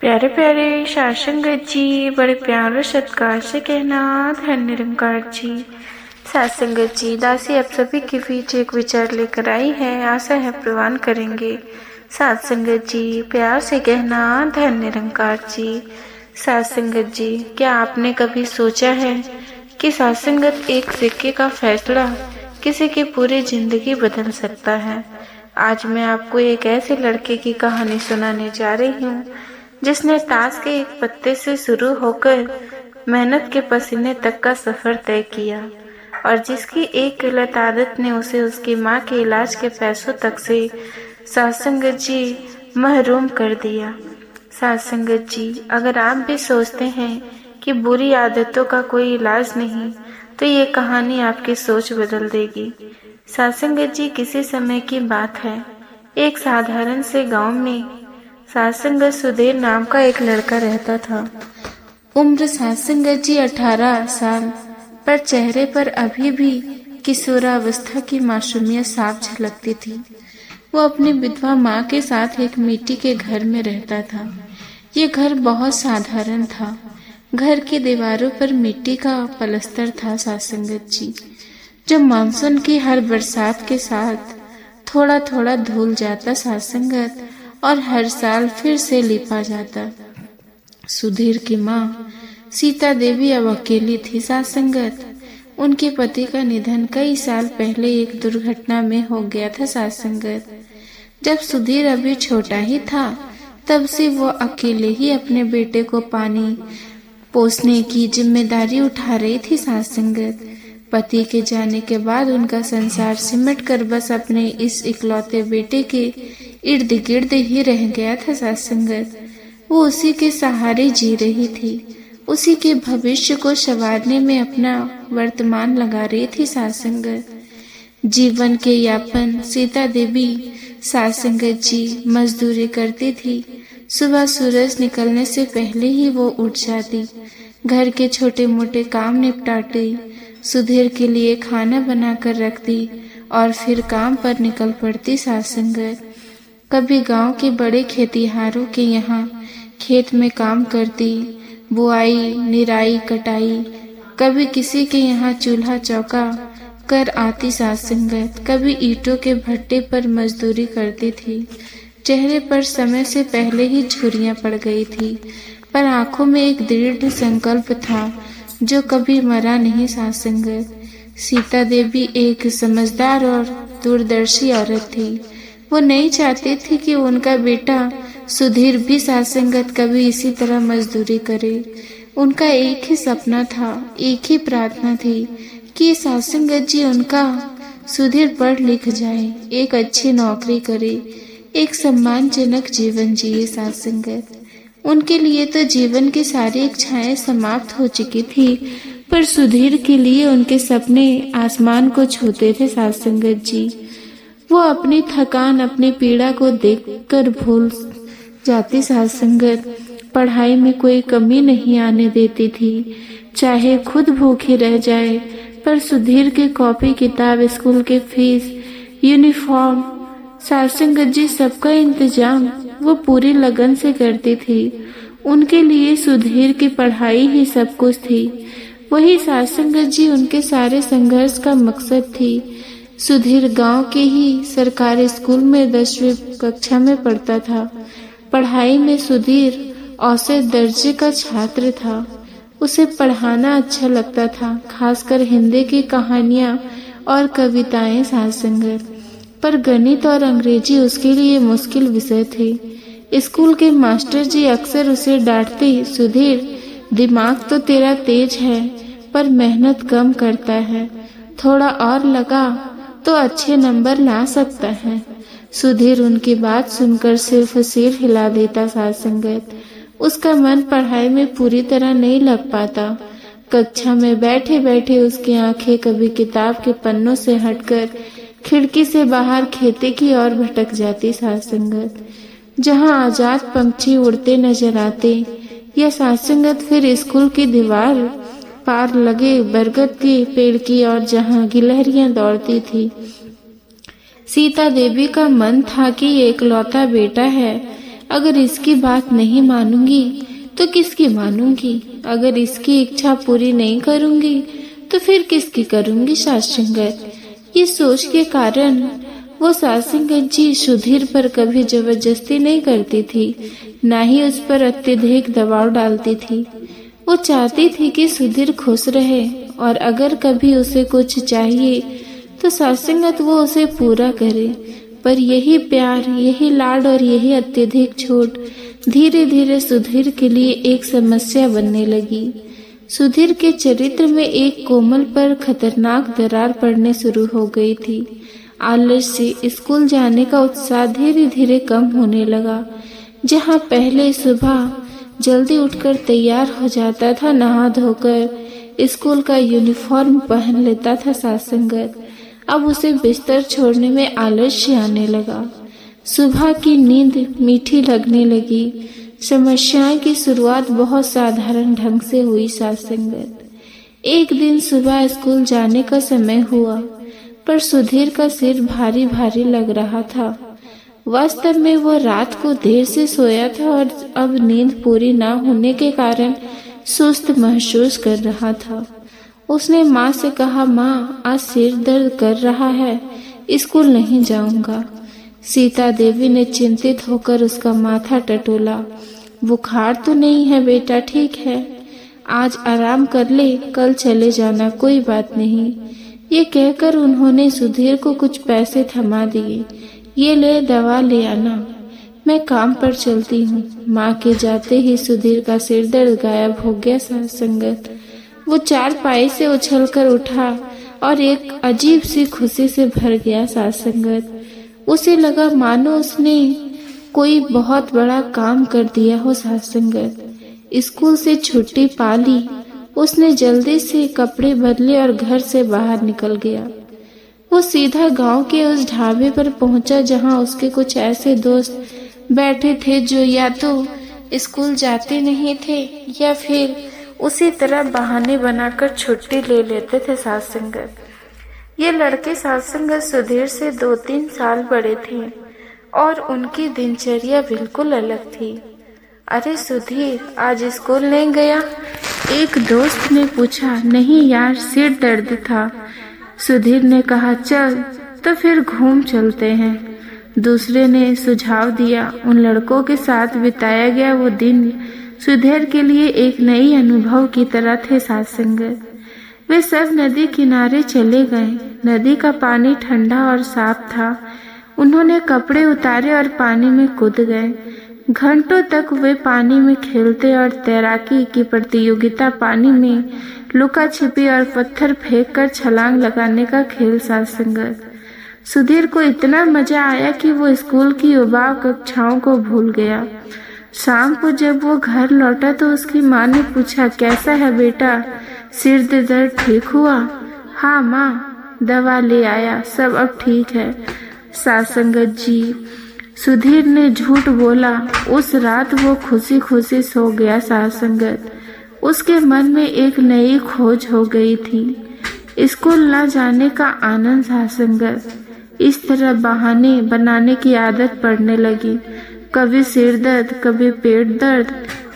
प्यारे प्यारे सासंगत जी, बड़े प्यार और सत्कार से कहना धन्य निरंकार जी। सासंगत जी, दासी आप सभी के बीच एक विचार लेकर आई है, आशा है प्रवान करेंगे। सासंगत जी, प्यार से कहना धन्य निरंकार जी। सासंगत जी, क्या आपने कभी सोचा है कि सासंगत एक सिक्के का फैसला किसी की पूरी जिंदगी बदल सकता है। आज मैं आपको एक ऐसे लड़के की कहानी सुनाने जा रही हूँ जिसने ताश के एक पत्ते से शुरू होकर मेहनत के पसीने तक का सफर तय किया और जिसकी एक गलत आदत ने उसे उसकी माँ के इलाज के पैसों तक से सासंगत जी महरूम कर दिया। सासंगत जी, अगर आप भी सोचते हैं कि बुरी आदतों का कोई इलाज नहीं, तो ये कहानी आपकी सोच बदल देगी। सासंगत जी, किसी समय की बात है, एक साधारण से गांव में सासंगत सुधीर नाम का एक लड़का रहता था। उम्र सासंगत जी 18 साल, पर चेहरे पर अभी भी किशोरावस्था की मासूमियत साफ झलकती थी। वो अपनी विधवा माँ के साथ एक मिट्टी के घर में रहता था। ये घर बहुत साधारण था। घर की दीवारों पर मिट्टी का पलस्तर था। सासंगत जी, जब मानसून की हर बरसात के साथ थोड़ा थोड़ा धुल जाता सासंगत और हर साल फिर से लिपा जाता। सुधीर की माँ सीता देवी अब अकेली थी। सासंगत, उनके पति का निधन कई साल पहले एक दुर्घटना में हो गया था। सासंगत, जब सुधीर अभी छोटा ही था, तब से वो अकेले ही अपने बेटे को पानी पोसने की जिम्मेदारी उठा रही थी। सासंगत, पति के जाने के बाद उनका संसार सिमट कर बस अपने इस इकलौते बेटे के इर्द गिर्द ही रह गया था। सासंगत, वो उसी के सहारे जी रही थी, उसी के भविष्य को संवारने में अपना वर्तमान लगा रही थी। सासंगत, जीवन के यापन सीता देवी सासंगत जी मजदूरी करती थी। सुबह सूरज निकलने से पहले ही वो उठ जाती, घर के छोटे मोटे काम निपटाती, सुधीर के लिए खाना बनाकर रखती और फिर काम पर निकल पड़ती। सासंगत, कभी गांव के बड़े खेतिहारों के यहाँ खेत में काम करती, बुआई निराई कटाई, कभी किसी के यहाँ चूल्हा चौका कर आती। सासंगत, कभी ईंटों के भट्टे पर मजदूरी करती थी। चेहरे पर समय से पहले ही झुर्रियां पड़ गई थी, पर आंखों में एक दृढ़ संकल्प था जो कभी मरा नहीं। सासंगत, सीता देवी एक समझदार और दूरदर्शी औरत थी। वो नहीं चाहती थी कि उनका बेटा सुधीर भी सासंगत कभी इसी तरह मजदूरी करे। उनका एक ही सपना था, एक ही प्रार्थना थी कि सासंगत जी उनका सुधीर पढ़ लिख जाए, एक अच्छी नौकरी करे, एक सम्मानजनक जीवन जिए। सासंगत, उनके लिए तो जीवन की सारी इच्छाएं समाप्त हो चुकी थी, पर सुधीर के लिए उनके सपने आसमान को छूते थे। सासंगत जी, वो अपनी थकान अपनी पीड़ा को देखकर भूल जाती। सासंगत, पढ़ाई में कोई कमी नहीं आने देती थी, चाहे खुद भूखी रह जाए, पर सुधीर की कॉपी किताब, स्कूल के फीस, यूनिफॉर्म, सासंगत जी सबका इंतजाम वो पूरी लगन से करती थी। उनके लिए सुधीर की पढ़ाई ही सब कुछ थी। वही सासंगत जी उनके सारे संघर्ष का मकसद थी। सुधीर गांव के ही सरकारी स्कूल में 10वीं कक्षा में पढ़ता था। पढ़ाई में सुधीर औसत दर्जे का छात्र था। उसे पढ़ाना अच्छा लगता था, खासकर हिंदी की कहानियां और कविताएं। सासंगत, पर गणित और अंग्रेजी उसके लिए मुश्किल विषय थे। स्कूल के मास्टर जी अक्सर उसे डांटते, सुधीर, दिमाग तो तेरा तेज है, पर मेहनत कम करता है, थोड़ा और लगा तो अच्छे नंबर ला सकता है। सुधीर उनकी बात सुनकर सिर्फ सिर हिला देता। सासंगत, उसका मन पढ़ाई में पूरी तरह नहीं लग पाता। कक्षा में बैठे बैठे उसकी आंखें कभी किताब के पन्नों से हटकर खिड़की से बाहर खेती की ओर भटक जाती। सासंगत, जहां आजाद पंछी उड़ते नजर आते, या सासंगत फिर स्कूल की दीवार पार लगे बरगद के पेड़ की ओर जहां गिलहरियां दौड़ती थी। सीता देवी का मन था कि एकलौता बेटा है, अगर इसकी बात नहीं मानूंगी तो किसकी मानूंगी? अगर इसकी इच्छा पूरी नहीं करूंगी तो फिर किसकी करूंगी सासंगत? ये सोच के कारण वो सासंगत जी सुधीर पर कभी जबरदस्ती नहीं करती थी, ना ही उस पर अत्यधिक दबाव डालती थी। वो चाहती थी कि सुधीर खुश रहे और अगर कभी उसे कुछ चाहिए तो सासंगत वो उसे पूरा करे। पर यही प्यार, यही लाड और यही अत्यधिक छूट धीरे धीरे सुधीर के लिए एक समस्या बनने लगी। सुधीर के चरित्र में एक कोमल पर खतरनाक दरार पड़ने शुरू हो गई थी। आलस्य से स्कूल जाने का उत्साह धीरे धीरे कम होने लगा। जहाँ पहले सुबह जल्दी उठकर तैयार हो जाता था, नहा धोकर स्कूल का यूनिफॉर्म पहन लेता था सासंगत, अब उसे बिस्तर छोड़ने में आलस्य आने लगा। सुबह की नींद मीठी लगने लगी। समस्याएं की शुरुआत बहुत साधारण ढंग से हुई सासंगत। एक दिन सुबह स्कूल जाने का समय हुआ, पर सुधीर का सिर भारी भारी लग रहा था। वास्तव में वो रात को देर से सोया था और अब नींद पूरी ना होने के कारण सुस्त महसूस कर रहा था। उसने माँ से कहा, माँ आज सिर दर्द कर रहा है, स्कूल नहीं जाऊंगा। सीता देवी ने चिंतित होकर उसका माथा टटोला। बुखार तो नहीं है बेटा, ठीक है, आज आराम कर ले, कल चले जाना, कोई बात नहीं। ये कहकर उन्होंने सुधीर को कुछ पैसे थमा दिए। ये ले, दवा ले आना, मैं काम पर चलती हूँ। माँ के जाते ही सुधीर का सिर दर्द गायब हो गया सासंगत। वो चारपाई से उछलकर उठा और एक अजीब सी खुशी से भर गया सासंगत। उसे लगा मानो उसने कोई बहुत बड़ा काम कर दिया हो सासंगत। स्कूल से छुट्टी पा ली। उसने जल्दी से कपड़े बदले और घर से बाहर निकल गया। वो सीधा गांव के उस ढाबे पर पहुंचा जहां उसके कुछ ऐसे दोस्त बैठे थे जो या तो स्कूल जाते नहीं थे या फिर उसी तरह बहाने बनाकर छुट्टी ले लेते थे सासंगत। ये लड़के सासंगत सुधीर से 2-3 साल बड़े थे और उनकी दिनचर्या बिल्कुल अलग थी। अरे सुधीर, आज स्कूल नहीं गया? एक दोस्त ने पूछा। नहीं यार, सिर दर्द था। सुधीर ने कहा, चल तो फिर घूम चलते हैं। दूसरे ने सुझाव दिया। उन लड़कों के साथ बिताया गया वो दिन सुधीर के लिए एक नई अनुभव की तरह थे सासंगत। वे सब नदी किनारे चले गए। नदी का पानी ठंडा और साफ था। उन्होंने कपड़े उतारे और पानी में कूद गए। घंटों तक वे पानी में खेलते और तैराकी की प्रतियोगिता, पानी में लुका छिपी और पत्थर फेंककर छलांग लगाने का खेल सासंगत। सुधीर को इतना मजा आया कि वो स्कूल की उबाऊ कक्षाओं को भूल गया। शाम को जब वो घर लौटा तो उसकी माँ ने पूछा, कैसा है बेटा, सिर दर्द ठीक हुआ? हाँ माँ, दवा ले आया, सब अब ठीक है। सासंगत जी, सुधीर ने झूठ बोला। उस रात वो खुशी खुशी सो गया सासंगत। उसके मन में एक नई खोज हो गई थी, स्कूल न जाने का आनंद सासंगत। इस तरह बहाने बनाने की आदत पड़ने लगी। कभी सिर दर्द, कभी पेट दर्द,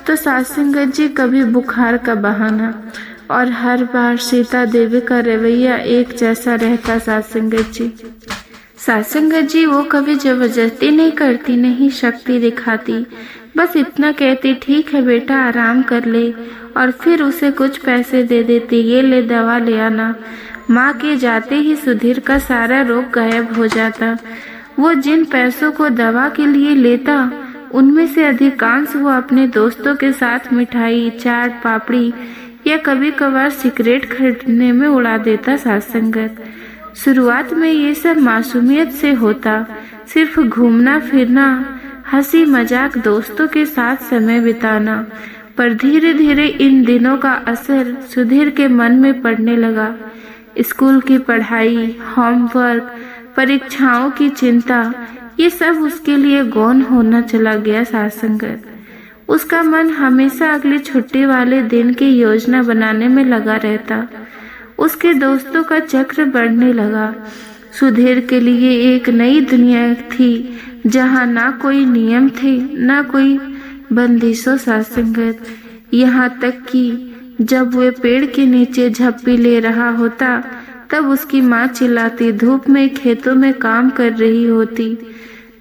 तो सासंगत जी कभी बुखार का बहाना, और हर बार सीता देवी का रवैया एक जैसा रहता सासंगत जी। सासंगत जी वो कभी जबरदस्ती नहीं करती, नहीं शक्ति दिखाती, बस इतना कहती, ठीक है बेटा आराम कर ले, और फिर उसे कुछ पैसे दे देती, ये ले दवा ले आना। माँ के जाते ही सुधीर का सारा रोग गायब हो जाता। वो जिन पैसों को दवा के लिए लेता उनमें से अधिकांश वो अपने दोस्तों के साथ मिठाई, चाट, पापड़ी या कभी कभार सिगरेट खरीदने में उड़ा देता सासंगत। शुरुआत में ये सब मासूमियत से होता, सिर्फ घूमना फिरना, हंसी मजाक, दोस्तों के साथ समय बिताना, पर धीरे धीरे इन दिनों का असर सुधीर के मन में पड़ने लगा। स्कूल की पढ़ाई, होमवर्क, परीक्षाओं की चिंता, ये सब उसके लिए गौण होना चला गया सासंगत। उसका मन हमेशा अगली छुट्टी वाले दिन की योजना बनाने में लगा रहता। उसके दोस्तों का चक्र बढ़ने लगा। सुधीर के लिए एक नई दुनिया थी, जहाँ ना कोई नियम थे ना कोई बंदिशों सासंगत। यहाँ तक कि जब वह पेड़ के नीचे झप्पी ले रहा होता तब उसकी माँ चिल्लाती धूप में खेतों में काम कर रही होती।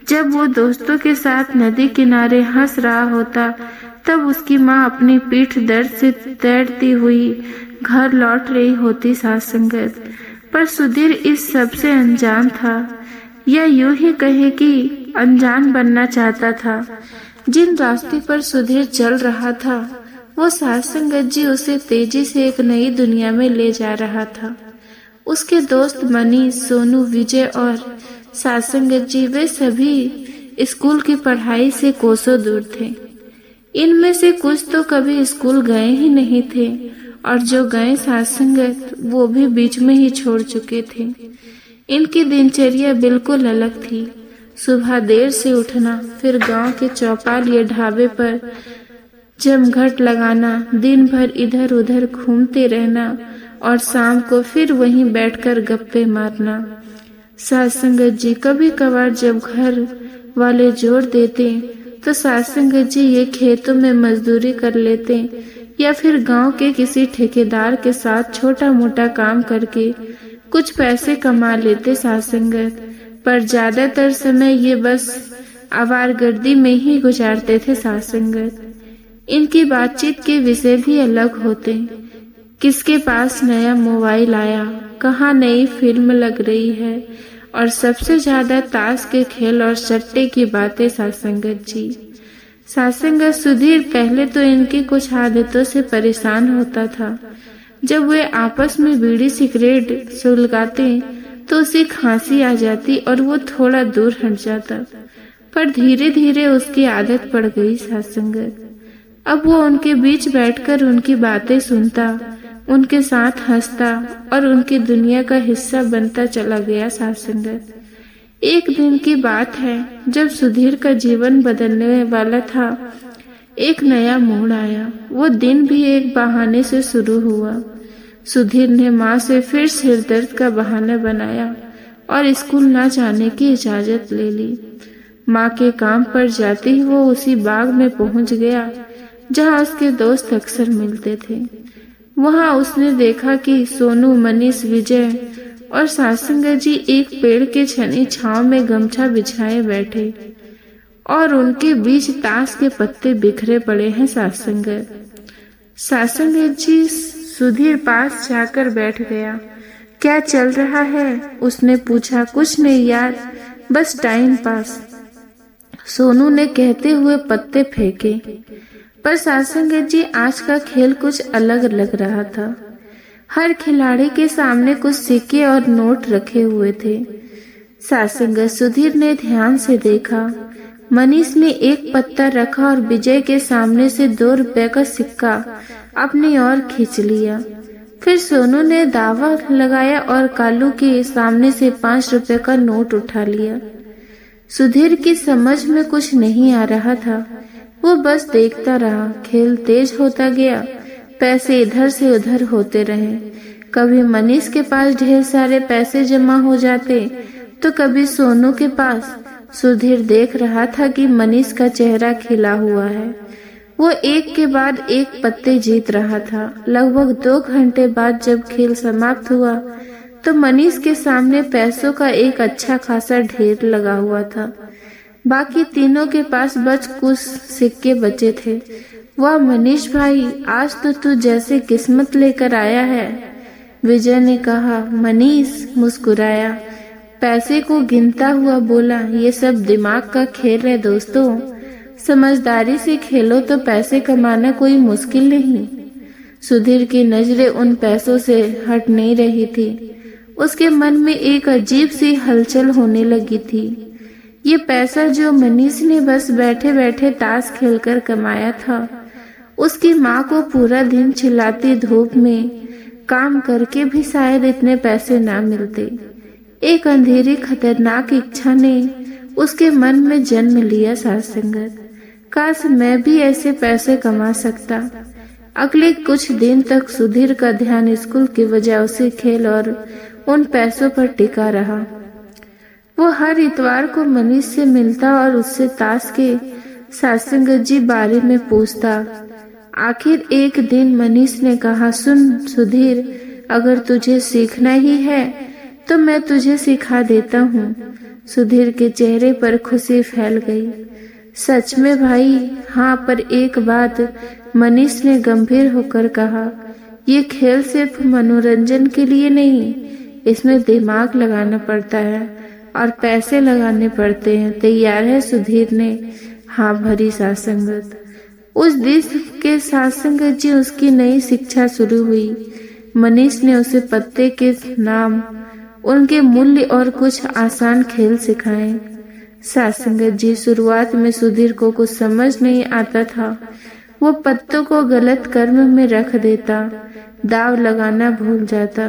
जब वो दोस्तों के साथ नदी किनारे हंस रहा होता तब उसकी माँ अपनी पीठ दर्द से तैरती हुई घर लौट रही होती सासंगत। पर सुधीर इस सब से अनजान था, या यूं ही कहे कि अनजान बनना चाहता था। जिन रास्ते पर सुधीर चल रहा था वो सासंगत जी उसे तेजी से एक नई दुनिया में ले जा रहा था। उसके दोस्त मनीष, सोनू, विजय और सासंगत जी वे सभी स्कूल की पढ़ाई से कोसों दूर थे। इनमें से कुछ तो कभी स्कूल गए ही नहीं थे और जो गए सासंगत वो भी बीच में ही छोड़ चुके थे। इनकी दिनचर्या बिल्कुल अलग थी। सुबह देर से उठना, फिर गांव के चौपाल या ढाबे पर जमघट लगाना, दिन भर इधर उधर घूमते रहना और शाम को फिर वहीं बैठकर गप्पे मारना। सासंगत जी कभी कभार जब घर वाले जोर देते तो सासंगत जी ये खेतों में मजदूरी कर लेते या फिर गांव के किसी ठेकेदार के साथ छोटा मोटा काम करके कुछ पैसे कमा लेते सासंगत। पर ज्यादातर समय ये बस आवारगर्दी में ही गुजारते थे सासंगत। इनकी बातचीत के विषय भी अलग होते। किसके पास नया मोबाइल आया, कहाँ नई फिल्म लग रही है और सबसे ज्यादा ताश के खेल और सट्टे की बातें सासंगत जी। सासंगत सुधीर पहले तो इनकी कुछ आदतों से परेशान होता था। जब वे आपस में बीड़ी सिगरेट सुलगाते तो उसे खांसी आ जाती और वो थोड़ा दूर हट जाता। पर धीरे धीरे उसकी आदत पड़ गई सासंगत। अब वो उनके बीच बैठकर उनकी बातें सुनता, उनके साथ हंसता और उनकी दुनिया का हिस्सा बनता चला गया सासंगत। एक दिन की बात है जब सुधीर का जीवन बदलने वाला था, एक नया मोड़ आया। वो दिन भी एक बहाने से शुरू हुआ। सुधीर ने माँ से फिर सिरदर्द का बहाना बनाया और स्कूल न जाने की इजाजत ले ली। माँ के काम पर जाते ही वो उसी बाग में पहुंच गया जहाँ उसके दोस्त अक्सर मिलते थे। वहाँ उसने देखा कि सोनू, मनीष, विजय और सासंगत जी एक पेड़ के छनी छांव में गमछा बिछाए बैठे और उनके बीच ताश के पत्ते बिखरे पड़े हैं सासंगत जी सुधीर पास जाकर बैठ गया। क्या चल रहा है? उसने पूछा। कुछ नहीं यार, बस टाइम पास, सोनू ने कहते हुए पत्ते फेंके। पर सासंगत जी आज का खेल कुछ अलग लग रहा था। हर खिलाड़ी के सामने कुछ सिक्के और नोट रखे हुए थे। सासंगत सुधीर ने ध्यान से देखा। मनीष ने एक पत्ता रखा और विजय के सामने से 2 रुपए का सिक्का अपनी ओर खींच लिया। फिर सोनू ने दावा लगाया और कालू के सामने से 5 रुपए का नोट उठा लिया। सुधीर की समझ में कुछ नहीं आ रहा था। वो बस देखता रहा। खेल तेज होता गया, पैसे इधर से उधर होते रहे। कभी मनीष के पास ढेर सारे पैसे जमा हो जाते तो कभी सोनू के पास। सुधीर देख रहा था कि मनीष का चेहरा खिला हुआ है। वो एक के बाद एक पत्ते जीत रहा था। लगभग 2 घंटे बाद जब खेल समाप्त हुआ तो मनीष के सामने पैसों का एक अच्छा खासा ढेर लगा हुआ था। बाकी तीनों के पास बस कुछ सिक्के बचे थे। वाह मनीष भाई, आज तो तू जैसे किस्मत लेकर आया है, विजय ने कहा। मनीष मुस्कुराया, पैसे को गिनता हुआ बोला, ये सब दिमाग का खेल है दोस्तों, समझदारी से खेलो तो पैसे कमाना कोई मुश्किल नहीं। सुधीर की नजरें उन पैसों से हट नहीं रही थी। उसके मन में एक अजीब सी हलचल होने लगी थी। ये पैसा जो मनीष ने बस बैठे बैठे ताश खेलकर कमाया था, उसकी माँ को पूरा दिन चिल्लाती धूप में काम करके भी शायद इतने पैसे ना मिलते। एक अंधेरी खतरनाक इच्छा ने उसके मन में जन्म लिया। सासंगत, काश मैं भी ऐसे पैसे कमा सकता। अगले कुछ दिन तक सुधीर का ध्यान स्कूल की बजाय उसी खेल और उन पैसों पर टिका रहा। वो हर इतवार को मनीष से मिलता और उससे ताश के सात्संगत जी बारे में पूछता। आखिर एक दिन मनीष ने कहा, सुन सुधीर, अगर तुझे सीखना ही है तो मैं तुझे सिखा देता हूँ। सुधीर के चेहरे पर खुशी फैल गई। सच में भाई? हाँ, पर एक बात, मनीष ने गंभीर होकर कहा, ये खेल सिर्फ मनोरंजन के लिए नहीं, इसमें दिमाग लगाना पड़ता है और पैसे लगाने पड़ते हैं। तैयार है? सुधीर ने हाँ भरी सात्संगत। उस दिन के सात्संगत जी उसकी नई शिक्षा शुरू हुई। मनीष ने उसे पत्ते के नाम, उनके मूल्य और कुछ आसान खेल सिखाए। सात्संगत जी शुरुआत में सुधीर को कुछ समझ नहीं आता था। वो पत्तों को गलत कर्म में रख देता, दाव लगाना भूल जाता,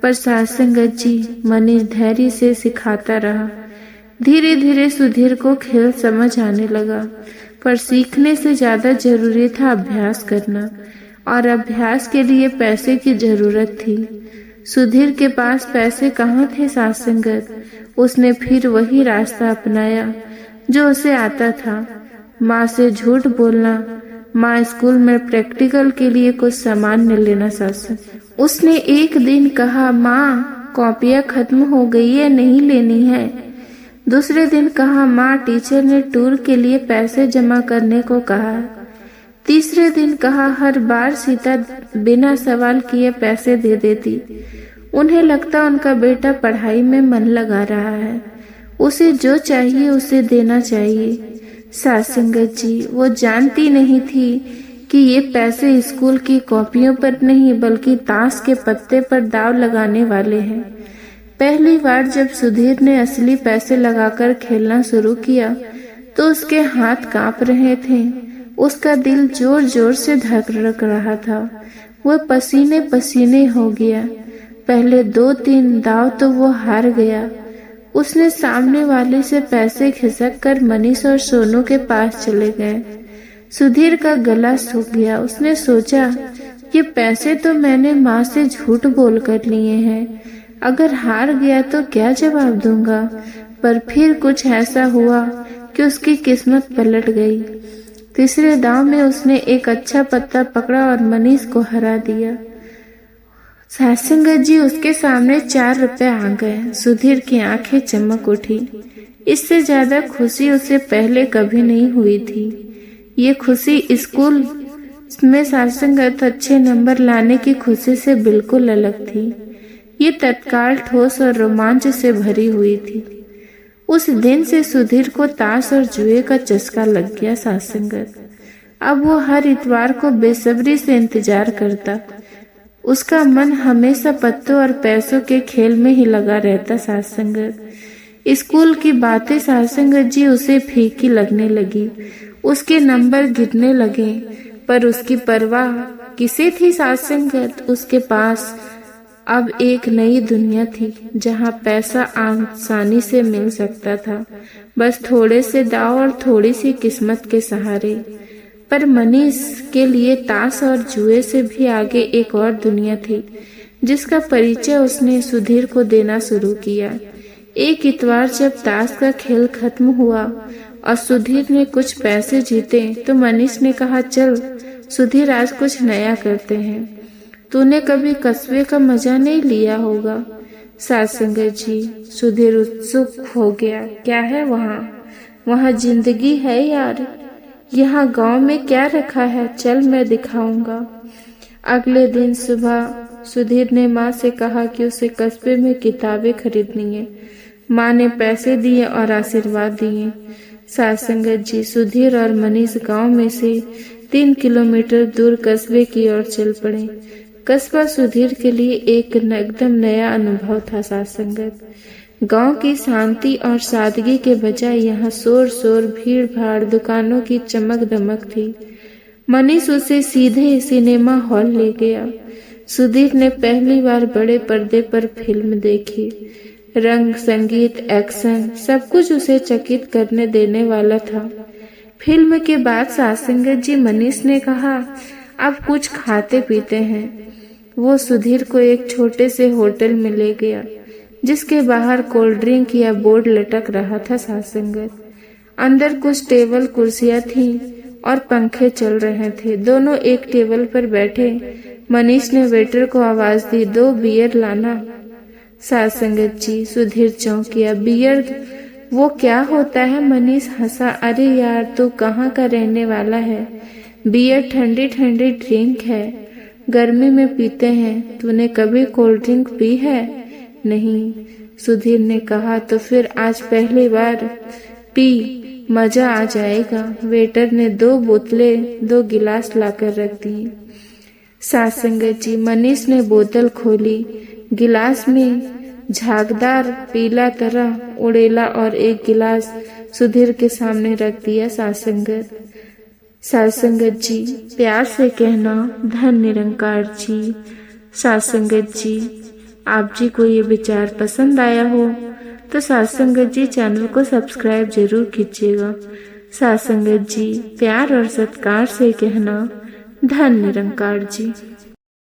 पर सात्संगत जी मनीष धैर्य से सिखाता रहा। धीरे धीरे सुधीर को खेल समझ आने लगा, पर सीखने से ज्यादा जरूरी था अभ्यास करना, और अभ्यास के लिए पैसे की जरूरत थी। सुधीर के पास पैसे कहाँ थे सात्संगत? उसने फिर वही रास्ता अपनाया जो उसे आता था, माँ से झूठ बोलना। माँ स्कूल में प्रैक्टिकल के लिए कुछ सामान न लेना सात्संग। उसने एक दिन कहा, माँ कॉपियाँ खत्म हो गई है, नहीं लेनी है। दूसरे दिन कहा, माँ टीचर ने टूर के लिए पैसे जमा करने को कहा। तीसरे दिन कहा, हर बार सीता बिना सवाल किए पैसे दे देती। उन्हें लगता उनका बेटा पढ़ाई में मन लगा रहा है, उसे जो चाहिए उसे देना चाहिए। सात्संगत जी, वो जानती नहीं थी कि ये पैसे स्कूल की कॉपियों पर नहीं बल्कि ताश के पत्ते पर दाव लगाने वाले हैं। पहली बार जब सुधीर ने असली पैसे लगाकर खेलना शुरू किया तो उसके हाथ कांप रहे थे, उसका दिल जोर जोर से धड़क रहा था। वह पसीने पसीने हो गया। पहले 2-3 दाव तो वो हार गया। उसने सामने वाले से पैसे खिसक कर मनीष और सोनू के पास चले गए। सुधीर का गला सूख गया। उसने सोचा, ये पैसे तो मैंने माँ से झूठ बोल कर लिए हैं, अगर हार गया तो क्या जवाब दूंगा। पर फिर कुछ ऐसा हुआ कि उसकी किस्मत पलट गई। तीसरे दांव में उसने एक अच्छा पत्ता पकड़ा और मनीष को हरा दिया। सात्संगत जी, उसके सामने 4 रुपए आ गए। सुधीर की आंखें चमक उठी। इससे ज्यादा खुशी उसे पहले कभी नहीं हुई थी। ये खुशी स्कूल में सात्संगत अच्छे नंबर लाने की खुशी से बिल्कुल अलग थी। ये तत्काल ठोस और रोमांच से भरी हुई थी। उस दिन से सुधीर को ताश और जुए का चस्का लग गया। सात्संगत अब वो हर इतवार को बेसब्री से इंतजार करता। उसका मन हमेशा पत्तों और पैसों के खेल में ही लगा रहता। सात्संगत स्कूल की बातें सात्संगत जी उसे फीकी लगने लगी। उसके नंबर गिरने लगे, पर उसकी परवाह किसे थी सात्संगत? उसके पास अब एक नई दुनिया थी जहां पैसा आसानी से मिल सकता था, बस थोड़े से दाव और थोड़ी सी किस्मत के सहारे। पर मनीष के लिए ताश और जुए से भी आगे एक और दुनिया थी जिसका परिचय उसने सुधीर को देना शुरू किया। एक इतवार जब ताश का खेल खत्म हुआ और सुधीर ने कुछ पैसे जीते तो मनीष ने कहा, चल सुधीर, आज कुछ नया करते हैं। तूने कभी कस्बे का मजा नहीं लिया होगा। सात्संगत जी, सुधीर उत्सुक हो गया। क्या है वहाँ जिंदगी है यार। यहाँ गांव में क्या रखा है, चल मैं दिखाऊंगा। अगले दिन सुबह सुधीर ने माँ से कहा कि उसे कस्बे में किताबें खरीदनी है। माँ ने पैसे दिए और आशीर्वाद दिए। सात्संगत जी, सुधीर और मनीष गांव में से 3 किलोमीटर दूर कस्बे की ओर चल पड़े। कस्बा सुधीर के लिए एक एकदम नया अनुभव था। सात्संगत गांव की शांति और सादगी के बजाय यहाँ शोर भीड़ भाड़, दुकानों की चमक दमक थी। मनीष उसे सीधे सिनेमा हॉल ले गया। सुधीर ने पहली बार बड़े पर्दे पर फिल्म देखी। रंग, संगीत, एक्शन, सब कुछ उसे चकित करने देने वाला था। फिल्म के बाद सात्संगत जी, मनीष ने कहा, अब कुछ खाते पीते हैं। वो सुधीर को एक छोटे से होटल में ले गया। जिसके बाहर कोल्ड ड्रिंक या बोर्ड लटक रहा था। साथ संगत अंदर कुछ टेबल कुर्सियां थीं और पंखे चल रहे थे। दोनों एक टेबल पर बैठे। मनीष ने वेटर को आवाज दी, 2 बियर लाना। साथ संगत जी सुधीर चौंकिया, बियर वो क्या होता है? मनीष हंसा, अरे यार तू कहाँ का रहने वाला है? बियर ठंडी ठंडी ड्रिंक है, गर्मी में पीते हैं। तूने कभी कोल्ड ड्रिंक पी है? नहीं, सुधीर ने कहा। तो फिर आज पहली बार पी, मजा आ जाएगा। वेटर ने 2 बोतलें 2 गिलास लाकर रख दिए। साथ संगत जी मनीष ने बोतल खोली। गिलास में झागदार पीला तरह उड़ेला और एक गिलास सुधीर के सामने रख दिया। साथ संगत जी प्यार से कहना, धन निरंकार जी। साथ संगत जी आप जी को ये विचार पसंद आया हो तो साथ संगत जी चैनल को सब्सक्राइब जरूर कीजिएगा। साथ संगत जी प्यार और सत्कार से कहना, धन निरंकार जी।